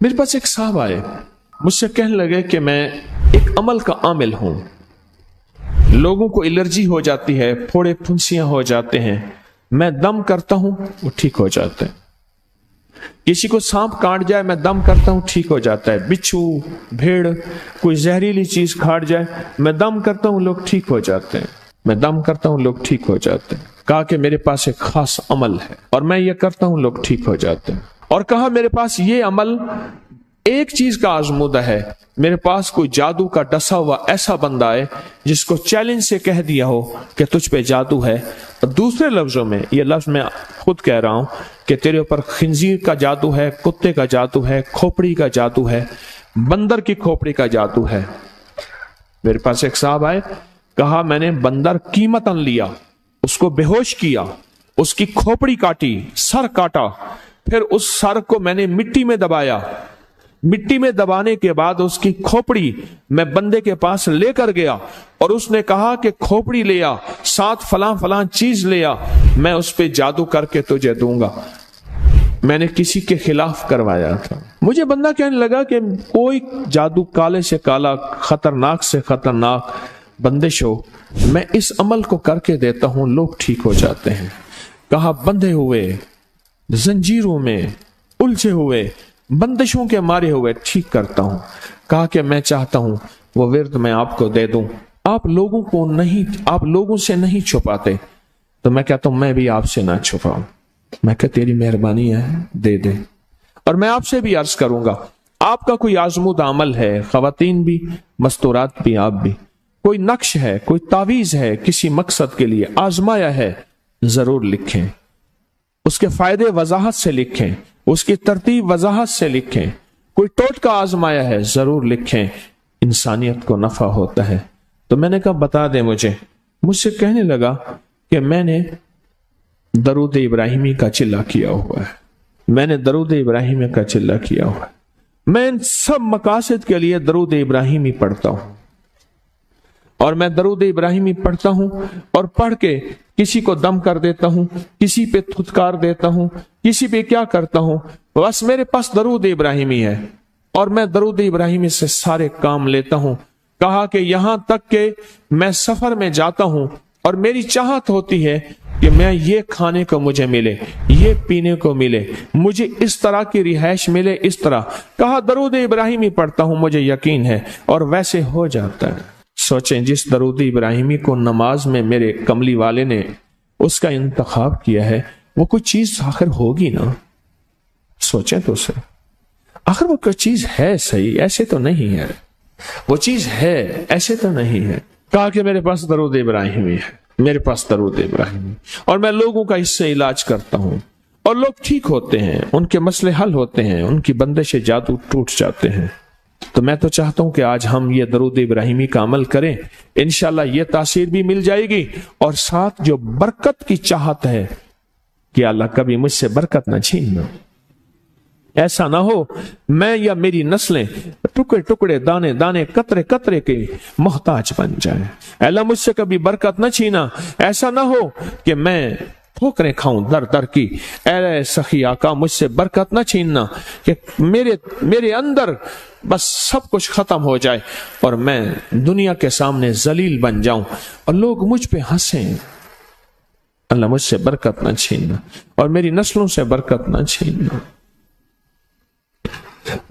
میرے پاس ایک صاحب آئے, مجھ سے کہنے لگے کہ میں ایک عمل کا عامل ہوں, لوگوں کو الرجی ہو جاتی ہے, پھوڑے پھنسیاں ہو جاتے ہیں, میں دم کرتا ہوں وہ ٹھیک ہو جاتے ہیں. کسی کو سانپ کاٹ جائے میں دم کرتا ہوں ٹھیک ہو جاتا ہے. بچھو, بھیڑ, کوئی زہریلی چیز کاٹ جائے میں دم کرتا ہوں لوگ ٹھیک ہو جاتے ہیں, میں دم کرتا ہوں لوگ ٹھیک ہو جاتے ہیں. کہا کہ میرے پاس ایک خاص عمل ہے اور میں یہ کرتا ہوں لوگ ٹھیک ہو جاتے ہیں. اور کہا میرے پاس یہ عمل ایک چیز کا آزمودہ ہے, میرے پاس کوئی جادو کا ڈسا ہوا ایسا بندہ ہے جس کو چیلنج سے کہہ دیا ہو کہ تجھ پہ جادو ہے, اور دوسرے لفظوں میں یہ لفظ میں خود کہہ رہا ہوں کہ تیرے اوپر خنزیر کا جادو ہے, کتے کا جادو ہے, کھوپڑی کا جادو ہے, بندر کی کھوپڑی کا جادو ہے. میرے پاس ایک صاحب آئے, کہا میں نے بندر قیمتاً لیا, اس کو بے ہوش کیا, اس کی کھوپڑی کاٹی, سر کاٹا, پھر اس سر کو میں نے مٹی میں دبایا, مٹی میں دبانے کے بعد اس کی کھوپڑی میں بندے کے پاس لے کر گیا اور اس نے کہا کہ کھوپڑی لیا, ساتھ فلاں فلاں چیز لیا, میں اس پہ جادو کر کے تجھے دوں گا. میں نے کسی کے خلاف کروایا تھا. مجھے بندہ کہنے لگا کہ کوئی جادو کالے سے کالا, خطرناک سے خطرناک بندش ہو, میں اس عمل کو کر کے دیتا ہوں لوگ ٹھیک ہو جاتے ہیں. کہا بندھے ہوئے, زنجیروں میں الجھے ہوئے, بندشوں کے مارے ہوئے ٹھیک کرتا ہوں. کہا کہ میں چاہتا ہوں وہ ورد میں آپ کو دے دوں, آپ لوگوں سے نہیں چھپاتے. تو میں کہتا ہوں میں بھی آپ سے نہ چھپاؤں, میں کہ تیری مہربانی ہے دے دے. اور میں آپ سے بھی عرض کروں گا, آپ کا کوئی آزمودہ عمل ہے, خواتین بھی, مستورات بھی, آپ بھی, کوئی نقش ہے, کوئی تعویذ ہے, کسی مقصد کے لیے آزمایا ہے, ضرور لکھیں, اس کے فائدے وضاحت سے لکھیں, اس کی ترتیب وضاحت سے لکھیں. کوئی ٹوٹکا آزمایا ہے ضرور لکھیں, انسانیت کو نفع ہوتا ہے. تو میں نے کہا بتا دیں مجھ سے کہنے لگا کہ میں نے درود ابراہیمی کا چلہ کیا ہوا ہے, میں نے درود ابراہیمی کا چلہ کیا ہوا ہے, میں ان سب مقاصد کے لیے درود ابراہیمی پڑھتا ہوں, اور میں درود ابراہیمی پڑھتا ہوں اور پڑھ کے کسی کو دم کر دیتا ہوں, کسی پہ تھتکار دیتا ہوں, کسی پہ کیا کرتا ہوں, بس میرے پاس درود ابراہیمی ہے اور میں درود ابراہیمی سے سارے کام لیتا ہوں. کہا کہ یہاں تک کہ میں سفر میں جاتا ہوں اور میری چاہت ہوتی ہے کہ میں یہ کھانے کو مجھے ملے, یہ پینے کو ملے, مجھے اس طرح کی رہائش ملے, اس طرح. کہا درود ابراہیمی پڑھتا ہوں, مجھے یقین ہے, اور ویسے ہو جاتا ہے. سوچیں جس درود ابراہیمی کو نماز میں میرے کملی والے نے اس کا انتخاب کیا ہے, وہ کوئی چیز آخر ہوگی نا. سوچیں تو صحیح, آخر وہ کوئی چیز ہے صحیح, ایسے تو نہیں ہے, وہ چیز ہے ایسے تو نہیں ہے. کہا کہ میرے پاس درود ابراہیمی ہے, میرے پاس درود ابراہیمی, اور میں لوگوں کا اس سے علاج کرتا ہوں اور لوگ ٹھیک ہوتے ہیں, ان کے مسئلے حل ہوتے ہیں, ان کی بندش جادو ٹوٹ جاتے ہیں. تو میں تو چاہتا ہوں کہ آج ہم یہ درود ابراہیمی کا عمل کریں, انشاءاللہ یہ تاثیر بھی مل جائے گی, اور ساتھ جو برکت کی چاہت ہے کہ اللہ کبھی مجھ سے برکت نہ چھیننا. ایسا نہ ہو میں یا میری نسلیں ٹکڑے ٹکڑے, دانے دانے, قطرے قطرے کے محتاج بن جائیں. اللہ مجھ سے کبھی برکت نہ چھینا. ایسا نہ ہو کہ میں ٹھوکریں کھاؤں در در کی. اے سخی آقا مجھ سے برکت نہ چھیننا کہ میرے اندر بس سب کچھ ختم ہو جائے اور میں دنیا کے سامنے ذلیل بن جاؤں اور لوگ مجھ پہ ہنسیں. اللہ مجھ سے برکت نہ چھیننا اور میری نسلوں سے برکت نہ چھیننا.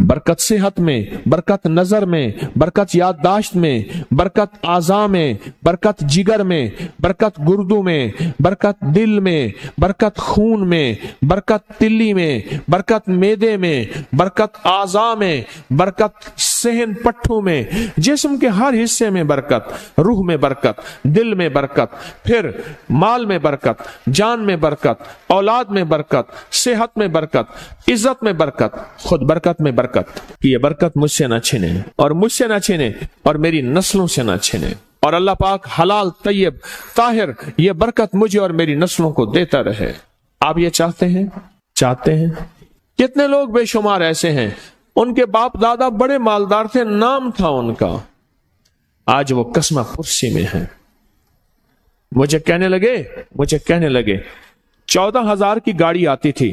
برکت صحت میں, برکت نظر میں, برکت یادداشت میں, برکت اعضاء میں, برکت جگر میں, برکت گردوں میں, برکت دل میں, برکت خون میں, برکت تلی میں, برکت معدے میں, برکت اعضاء میں, برکت صحن پٹھوں میں, جسم کے ہر حصے میں برکت, روح میں برکت, دل میں برکت, پھر مال میں برکت, جان میں برکت, اولاد میں برکت, صحت میں برکت, عزت میں برکت, خود برکت میں برکت. کہ یہ برکت مجھ سے نہ چھنے اور مجھ سے نہ چھنے اور میری نسلوں سے نہ چھنے, اور اللہ پاک حلال طیب طاہر یہ برکت مجھے اور میری نسلوں کو دیتا رہے. آپ یہ چاہتے ہیں؟ چاہتے ہیں؟ کتنے لوگ بے شمار ایسے ہیں ان کے باپ دادا بڑے مالدار تھے, نام تھا ان کا, آج وہ قسمہ پرسی میں ہیں. مجھے کہنے لگے 14,000 کی گاڑی آتی تھی,